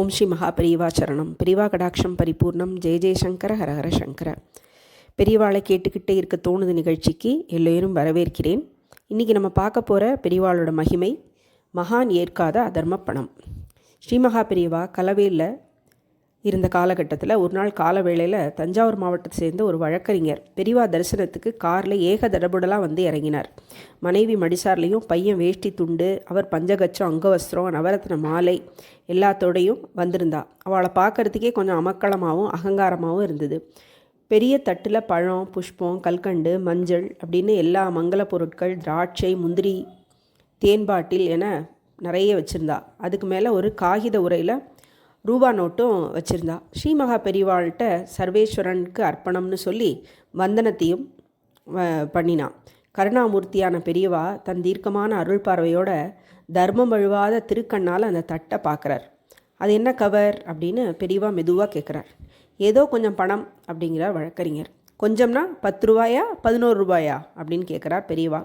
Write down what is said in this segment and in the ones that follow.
ஓம் ஸ்ரீ மகா பெரியவா சரணம். பெரியவா கடாட்சம் பரிபூர்ணம். ஜெய ஜெயசங்கர ஹரஹர சங்கர. பெரியவாளை கேட்டுக்கிட்டே இருக்க தோணுது நிகழ்ச்சிக்கு எல்லோரும் வரவேற்கிறேன். இன்றைக்கி நம்ம பார்க்க போகிற பெரியவாளோட மகிமை மகான் ஏற்காத அதர்ம பணம். ஸ்ரீ மகா பெரியவா கலவையில் இருந்த காலகட்டத்தில் ஒரு நாள் கால வேளையில் தஞ்சாவூர் மாவட்டத்தை சேர்ந்த ஒரு வழக்கறிஞர் பெரியவா தரிசனத்துக்கு காரில் ஏக தடபுடலாக வந்து இறங்கினார். மனைவி மடிசார்லேயும் பையன் வேஷ்டி துண்டு, அவர் பஞ்சகச்சம், அங்கவஸ்திரம், நவரத்ன மாலை எல்லாத்தோடையும் வந்திருந்தா. அவளை பார்க்கறதுக்கே கொஞ்சம் அமக்களமாகவும் அகங்காரமாகவும் இருந்தது. பெரிய தட்டில் பழம், புஷ்பம், கல்கண்டு, மஞ்சள் அப்படின்னு எல்லா மங்கள பொருட்கள், திராட்சை, முந்திரி, தேன் பாட்டில் என நிறைய வச்சுருந்தா. அதுக்கு மேலே ஒரு காகித உரையில் ரூபா நோட்டும் வச்சுருந்தா. ஸ்ரீ மகா பெரியவாள்கிட்ட சர்வேஸ்வரனுக்கு அர்ப்பணம்னு சொல்லி வந்தனத்தையும் பண்ணினான். கருணாமூர்த்தியான பெரியவா தன் தீர்க்கமான அருள் பார்வையோட தர்மம் வழுவாத திருக்கண்ணால் அந்த தட்டை பார்க்குறார். அது என்ன கவர் அப்படின்னு பெரியவா மெதுவாக கேட்குறார். ஏதோ கொஞ்சம் பணம் அப்படிங்கிறார் வழக்கறிஞர். கொஞ்சம்னா 10 ரூபாயா 11 ரூபாயா அப்படின்னு கேட்குறார் பெரியவா.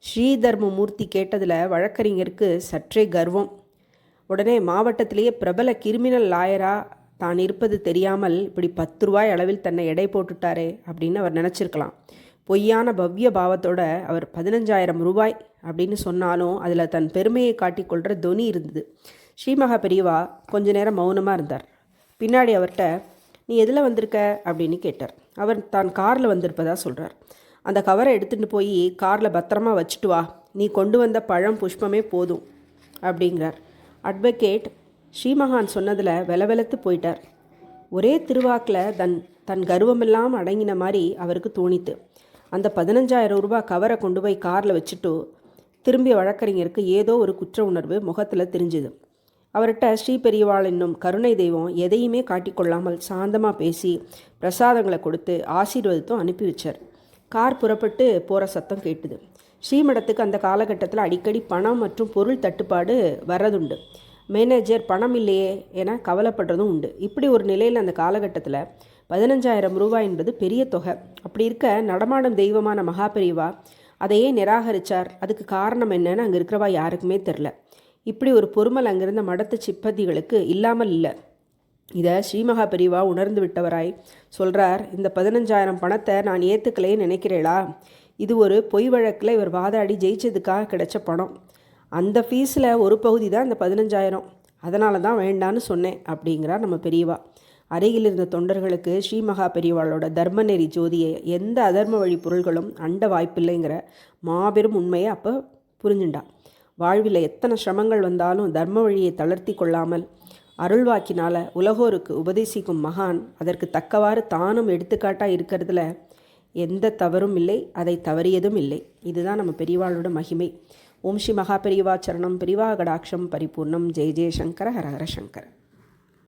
ஸ்ரீதர்மமூர்த்தி கேட்டதில் வழக்கறிஞருக்கு சற்றே கர்வம். உடனே மாவட்டத்திலேயே பிரபல கிரிமினல் லாயராக தான் இருப்பது தெரியாமல் இப்படி 10 ரூபாய் அளவில் தன்னை எடை போட்டுட்டாரே அப்படின்னு அவர் நினச்சிருக்கலாம். பொய்யான பவ்ய பாவத்தோட அவர் 15,000 ரூபாய் அப்படின்னு சொன்னாலும் அதில் தன் பெருமையை காட்டிக்கொள்கிற தொனி இருந்தது. ஸ்ரீமகா பெரியவா கொஞ்ச நேரம் மௌனமாக இருந்தார். பின்னாடி அவர்கிட்ட நீ எதில் வந்திருக்க அப்படின்னு கேட்டார். அவர் தான் காரில் வந்திருப்பதா சொல்கிறார். அந்த கவரை எடுத்துகிட்டு போய் காரில் பத்திரமா வச்சுட்டு வா, நீ கொண்டு வந்த பழம் புஷ்பமே போதும் அப்படிங்கிறார். அட்வொகேட் ஸ்ரீமகான் சொன்னதில் வெலவெலத்து போயிட்டார். ஒரே திருவாக்கில் தன் கர்வமெல்லாம் அடங்கின மாதிரி அவருக்கு தோணித்து. அந்த 15,000 ரூபாய் கவரை கொண்டு போய் காரில் வச்சுட்டு திரும்பிய வழக்கறிஞருக்கு ஏதோ ஒரு குற்ற உணர்வு முகத்தில் தெரிஞ்சுது. அவர்கிட்ட ஸ்ரீ பெரியவாள் என்னும் கருணை தெய்வம் எதையுமே காட்டிக்கொள்ளாமல் சாந்தமாக பேசி பிரசாதங்களை கொடுத்து ஆசீர்வாதத்தும் அனுப்பி வச்சார். கார் புறப்பட்டு போகிற சத்தம் கேட்டுது. ஸ்ரீமடத்துக்கு அந்த காலகட்டத்தில் அடிக்கடி பணம் மற்றும் பொருள் தட்டுப்பாடு வர்றதுண்டு. மேனேஜர் பணம் இல்லையே என கவலைப்படுறதும் உண்டு. இப்படி ஒரு நிலையில் அந்த காலகட்டத்தில் 15,000 ரூபாய் என்பது பெரிய தொகை. அப்படி இருக்க நடமாடும் தெய்வமான மகா பெரியவா அதையே நிராகரித்தார். அதுக்கு காரணம் என்னன்னு அங்கே இருக்கிறவா யாருக்குமே தெரில. இப்படி ஒரு பொறுமல் அங்கிருந்த மடத்து சிப்பந்திகளுக்கு இல்லாமல் இல்லை. இதை ஸ்ரீமகா பெரியவா உணர்ந்து விட்டவராய் சொல்கிறார். இந்த 15,000 பணத்தை நான் ஏற்றுக்கலையே நினைக்கிறேளா? இது ஒரு பொய் வழக்கில் இவர் வாதாடி ஜெயிச்சதுக்காக கிடைச்ச பணம். அந்த ஃபீஸில் ஒரு பகுதி தான் இந்த 15,000. அதனால தான் வேண்டான்னு சொன்னேன் அப்படிங்கிறார் நம்ம பெரியவா. அருகில் இருந்த தொண்டர்களுக்கு ஸ்ரீமகா பெரியவாளோட தர்மநெறி ஜோதியை எந்த அதர்ம வழி பொருள்களும் அண்ட வாய்ப்பில்லைங்கிற மாபெரும் உண்மையை அப்போ புரிஞ்சுண்டா. வாழ்வில் எத்தனை சிரமங்கள் வந்தாலும் தர்ம வழியை தளர்த்தி கொள்ளாமல் அருள்வாக்கினால் உலகோருக்கு உபதேசிக்கும் மகான் அதற்கு தக்கவாறு தானும் எடுத்துக்காட்டாக இருக்கிறதுல எந்த தவறும் இல்லை, அதை தவறியதும் இல்லை. இதுதான் நம்ம பெரியவாளோட மகிமை. ஓம் ஸ்ரீ மகா பெரியவா சரணம். பெரியவா கடாட்சம் பரிபூர்ணம். ஜெய ஜெயசங்கர ஹரஹர சங்கர.